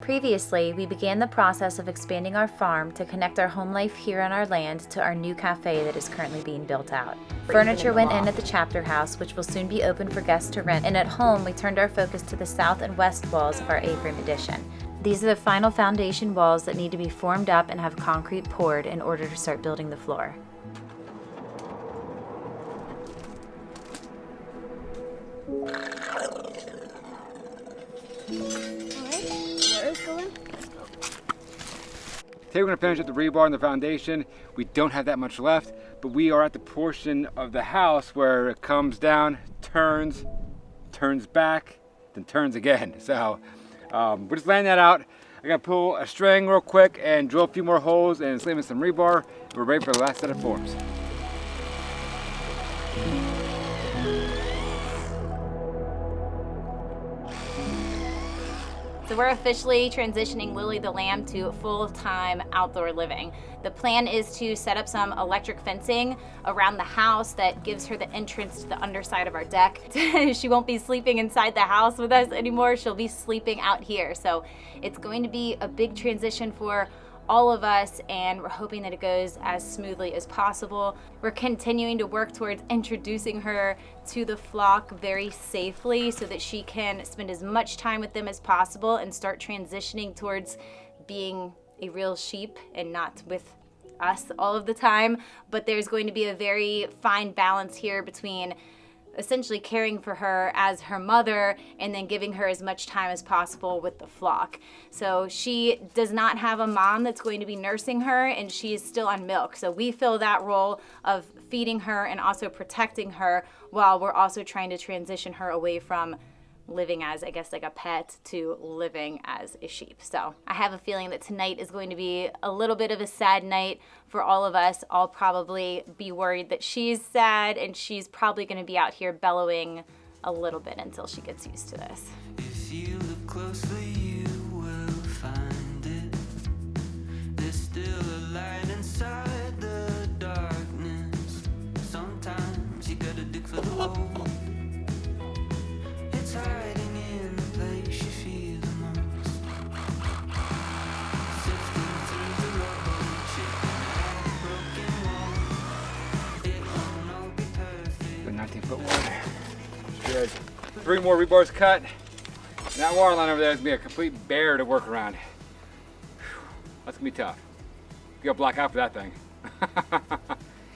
Previously, we began the process of expanding our farm to connect our home life here on our land to our new cafe that is currently being built out. Furniture went in at the chapter house, which will soon be open for guests to rent, and at home we turned our focus to the south and west walls of our A-frame addition. These are the final foundation walls that need to be formed up and have concrete poured in order to start building the floor. Today we're going to finish up the rebar and the foundation. We don't have that much left, but we are at the portion of the house where it comes down, turns back, then turns again. So we're just laying that out. I got to pull a string real quick and drill a few more holes and slam in some rebar. We're ready for the last set of forms. So we're officially transitioning Lily the lamb to full-time outdoor living. The plan is to set up some electric fencing around the house that gives her the entrance to the underside of our deck. She won't be sleeping inside the house with us anymore. She'll be sleeping out here. So it's going to be a big transition for all of us, and we're hoping that it goes as smoothly as possible. We're continuing to work towards introducing her to the flock very safely so that she can spend as much time with them as possible and start transitioning towards being a real sheep and not with us all of the time. But there's going to be a very fine balance here between essentially caring for her as her mother and then giving her as much time as possible with the flock. So she does not have a mom that's going to be nursing her, and she is still on milk. So we fill that role of feeding her and also protecting her while we're also trying to transition her away from living as, I guess, like a pet to living as a sheep. So I have a feeling that tonight is going to be a little bit of a sad night for all of us. I'll probably be worried that she's sad, and she's probably going to be out here bellowing a little bit until she gets used to this. If you look closely, you will find it. There's still a light inside the darkness. Sometimes you gotta dig for the hole. It's hiding in the place you feel the most. Sifting through the rubble, chipping at a broken wall. It won't all be perfect. The 19-foot one. Good. 3 more rebars cut. And that water line over there is going to be a complete bear to work around. Whew. That's going to be tough. You got to block out for that thing.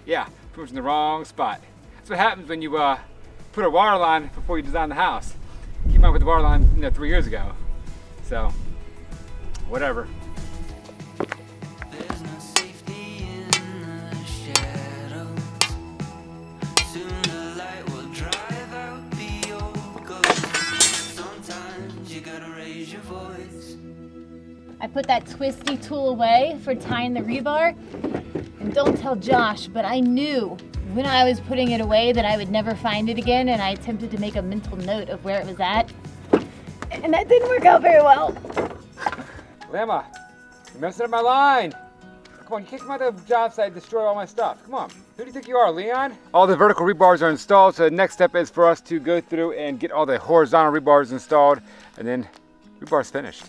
Yeah, put it in the wrong spot. That's what happens when you put a water line before you design the house. Came out with the water line 3 years ago. So, whatever. There's no safety in the shadows. Soon the light will drive out the old ghosts. Sometimes you gotta raise your voice. I put that twisty tool away for tying the rebar. And don't tell Josh, but I knew when I was putting it away that I would never find it again, and I attempted to make a mental note of where it was at. And that didn't work out very well. Lamma, you're messing up my line. Come on, you can't come out to the job site and destroy all my stuff. Come on. Who do you think you are, Leon? All the vertical rebars are installed, so the next step is for us to go through and get all the horizontal rebars installed, and then rebar's finished.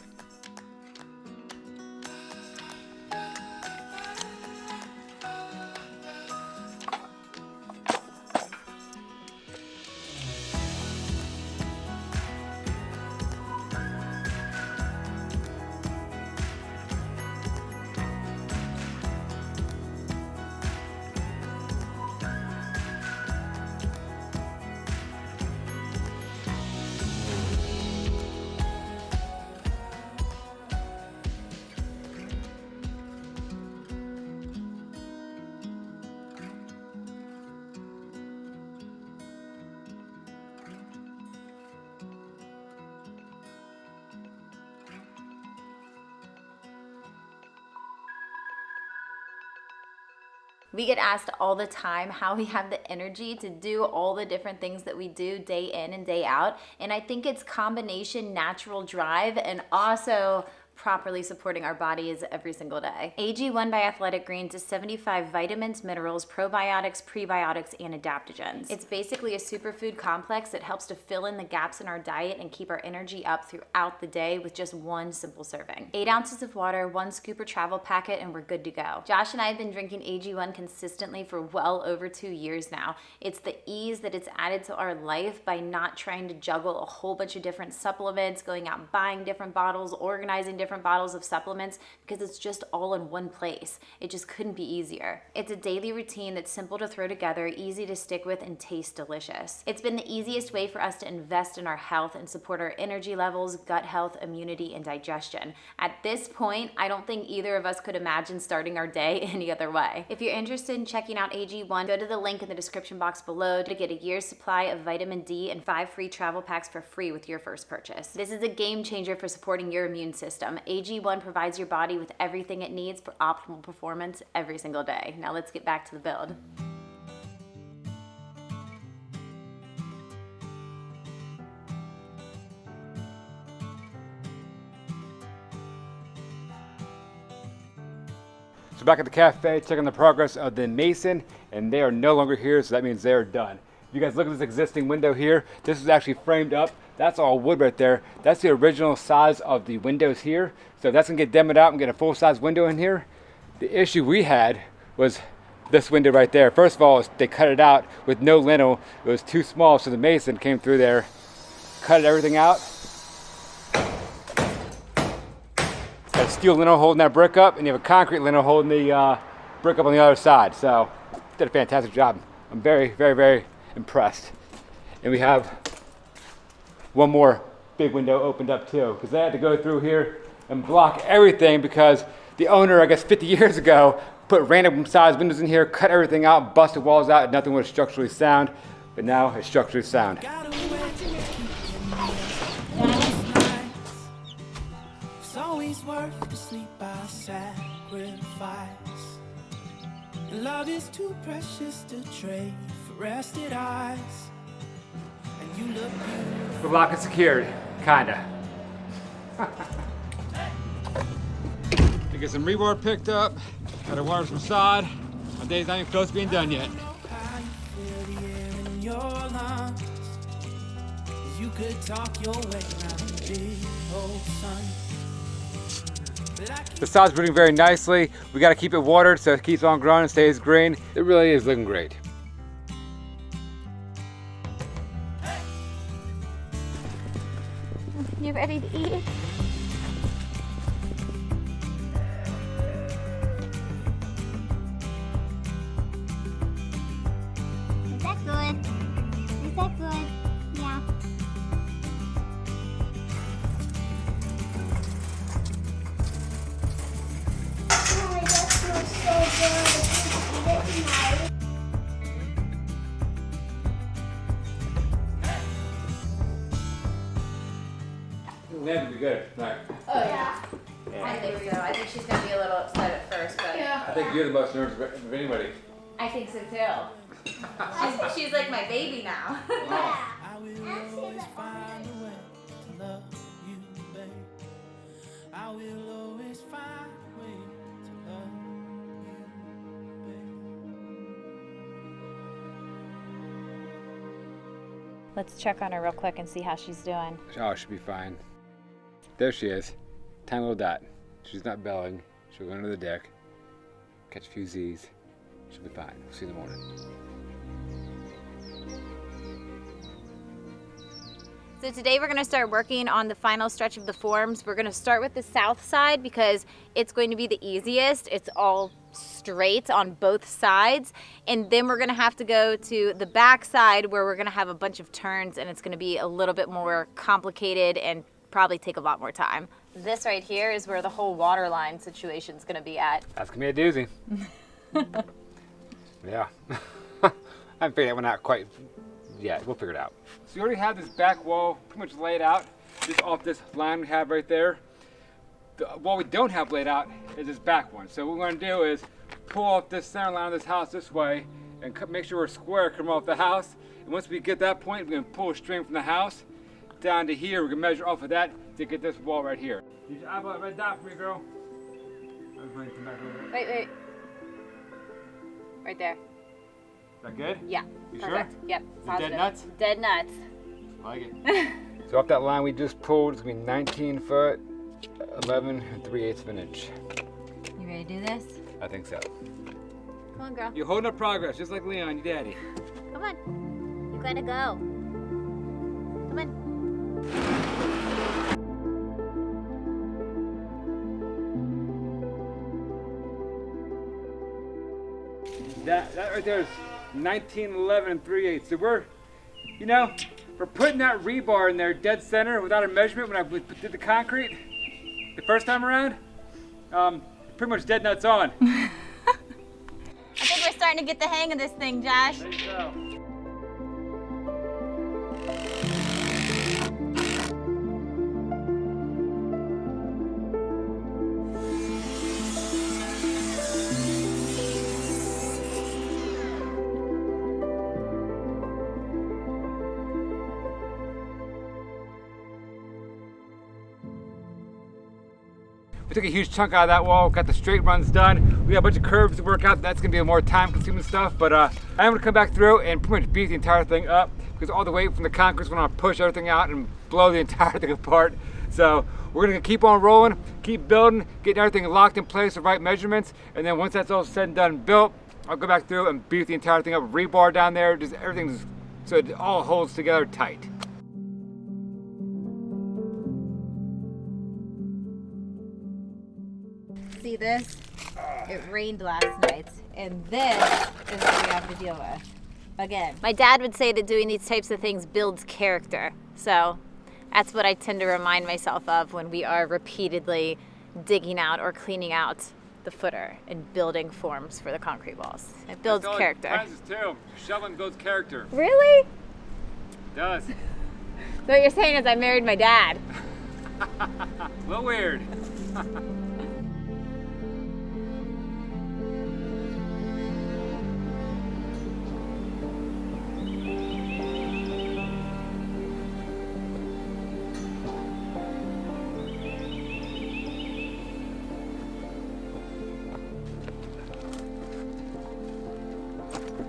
We get asked all the time how we have the energy to do all the different things that we do day in and day out. And I think it's combination natural drive and also properly supporting our bodies every single day. AG1 by Athletic Greens is 75 vitamins, minerals, probiotics, prebiotics, and adaptogens. It's basically a superfood complex that helps to fill in the gaps in our diet and keep our energy up throughout the day with just one simple serving. 8 ounces of water, 1 scoop or travel packet, and we're good to go. Josh and I have been drinking AG1 consistently for well over 2 years now. It's the ease that it's added to our life by not trying to juggle a whole bunch of different supplements, going out and buying different bottles, organizing different bottles of supplements, because it's just all in one place. It just couldn't be easier. It's a daily routine that's simple to throw together, easy to stick with, and tastes delicious. It's been the easiest way for us to invest in our health and support our energy levels, gut health, immunity, and digestion. At this point, I don't think either of us could imagine starting our day any other way. If you're interested in checking out AG1, go to the link in the description box below to get a year's supply of vitamin D and 5 free travel packs for free with your first purchase. This is a game changer for supporting your immune system. AG1 provides your body with everything it needs for optimal performance every single day. Now let's get back to the build. So back at the cafe, checking the progress of the mason, and they are no longer here, so that means they're done. If you guys look at this existing window here, this is actually framed up. That's all wood right there. That's the original size of the windows here. So that's gonna get demoed out and get a full-size window in here. The issue we had was this window right there. First of all, they cut it out with no lintel. It was too small, so the mason came through there, cut everything out. Got a steel lintel holding that brick up, and you have a concrete lintel holding the brick up on the other side. So did a fantastic job. I'm very, very, very impressed. And we have one more big window opened up too, because they had to go through here and block everything because the owner, I guess 50 years ago, put random sized windows in here, cut everything out, busted walls out, and nothing was structurally sound. But now it's structurally sound. It's always worth the sleep I sacrifice. And love is too precious to trade for rested eyes. And you look beautiful. The lock is secured, kinda. To get some rebar picked up, got a wire facade. My day's not even close to being done yet. How you feel the air in your lungs. You could talk your way around the big old sun. The sods rooting very nicely. We got to keep it watered so it keeps on growing and stays green. It really is looking great. You ready to eat? Is that good? Is that good? Yeah. Oh, that smells so good. I can eat it tonight. The lamb will be good tonight. Oh yeah. I think so. I think she's gonna be a little upset at first, but I think you're the most nervous of anybody. I think so too. She's like my baby now. I will always find a way to love you, babe. I will always find a way to love you, babe. Let's check on her real quick and see how she's doing. Oh, she'll be fine. There she is. Tiny little dot. She's not belling. She'll go under the deck, catch a few Z's. She'll be fine. We'll see you in the morning. So today we're gonna start working on the final stretch of the forms. We're gonna start with the south side because it's going to be the easiest. It's all straight on both sides. And then we're gonna have to go to the back side where we're gonna have a bunch of turns and it's gonna be a little bit more complicated and probably take a lot more time. This right here is where the whole water line situation is gonna be at. That's gonna be a doozy. Yeah. I haven't figured that one out quite yet. We'll figure it out. So you already have this back wall pretty much laid out, just off this line we have right there. The wall we don't have laid out is this back one. So what we're gonna do is pull off this center line of this house this way and make sure we're square coming off the house. And once we get that point, we're gonna pull a string from the house, down to here. We can measure off of that to get this wall right here. Need your eyeball red dot for me, girl. I was going to come back a little bit. Wait. Right there. Is that good? Yeah. You Perfect. sure? Yep. Is it Positive. dead nuts? Dead nuts. I like it. So off that line we just pulled, it's gonna be 19 foot, 11 3/8 of an inch. You ready to do this? I think so. Come on, girl. You're holding up progress, just like Leon, your daddy. Come on. You gotta go. Come on. That right there is 19, 11 3/8. So we're putting that rebar in there dead center without a measurement when I did the concrete the first time around. Pretty much dead nuts on. I think we're starting to get the hang of this thing, Josh. There you go. We took a huge chunk out of that wall, got the straight runs done. We got a bunch of curves to work out. That's gonna be a more time consuming stuff, but I'm gonna come back through and pretty much beat the entire thing up because all the weight from the concrete's gonna push everything out and blow the entire thing apart. So we're gonna keep on rolling, keep building, getting everything locked in place, the right measurements, and then once that's all said and done and built, I'll go back through and beat the entire thing up, rebar down there, just everything's so it all holds together tight. See this? It rained last night, and this is what we have to deal with. Again. My dad would say that doing these types of things builds character. So that's what I tend to remind myself of when we are repeatedly digging out or cleaning out the footer and building forms for the concrete walls. It builds character. Francis too. Shoveling builds character. Really? It does. So what you're saying is I married my dad. A little weird.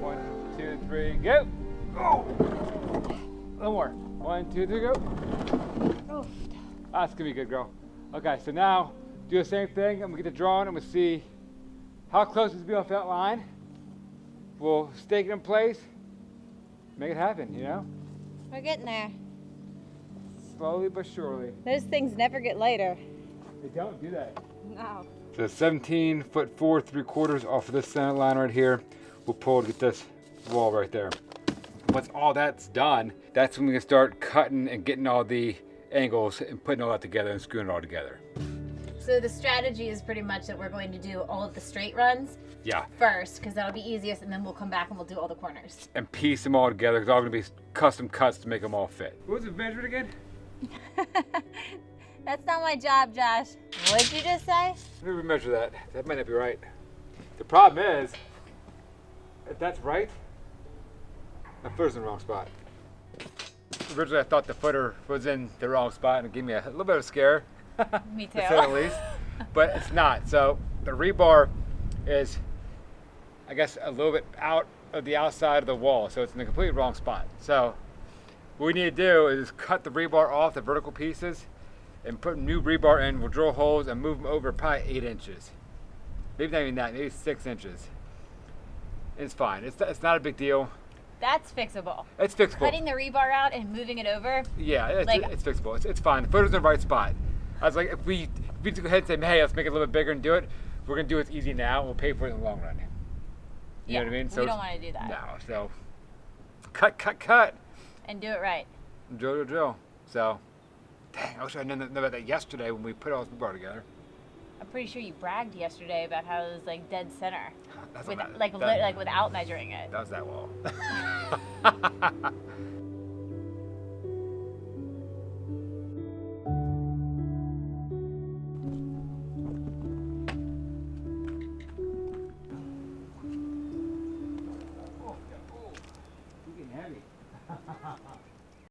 One, two, three, go! Oh! A little more. 1, 2, 3, go. Oh. That's gonna be good, girl. Okay, so now do the same thing. I'm gonna get the drawing. I'm gonna see how close it's be off that line. We'll stake it in place, make it happen, you know? We're getting there. Slowly but surely. Those things never get lighter. They don't do that. No. So 17 foot 4 3/4 off of this center line right here. We'll pull to get this wall right there. Once all that's done, that's when we can start cutting and getting all the angles and putting all that together and screwing it all together. So the strategy is pretty much that we're going to do all of the straight runs Yeah, first, because that'll be easiest, and then we'll come back and we'll do all the corners. and piece them all together because all gonna be custom cuts to make them all fit. What was it measured again? That's not my job, Josh. What did you just say? Let me remeasure that. That might not be right. The problem is, if that's right, the footer's in the wrong spot. Originally, I thought the footer was in the wrong spot and it gave me a little bit of a scare. Me too. To say the least. But it's not. So the rebar is, I guess, a little bit out of the outside of the wall. So it's in the completely wrong spot. So what we need to do is cut the rebar off the vertical pieces and put new rebar in. We'll drill holes and move them over probably 8 inches. Maybe not even that, maybe 6 inches. It's fine. It's not a big deal. That's fixable. It's fixable. Cutting the rebar out and moving it over. Yeah, Like- it's fixable. It's fine. The footer's in the right spot. I was like, if we just go ahead and say, hey, let's make it a little bit bigger and do it, we're going to do it easy now. We'll pay for it in the long run. You know what I mean? We don't want to do that. No, so cut. And do it right. Drill. So, dang, I wish I known about that yesterday when we put all this rebar together. I'm pretty sure you bragged yesterday about how it was like dead center, That's with, not- like that- without measuring it. That was that wall.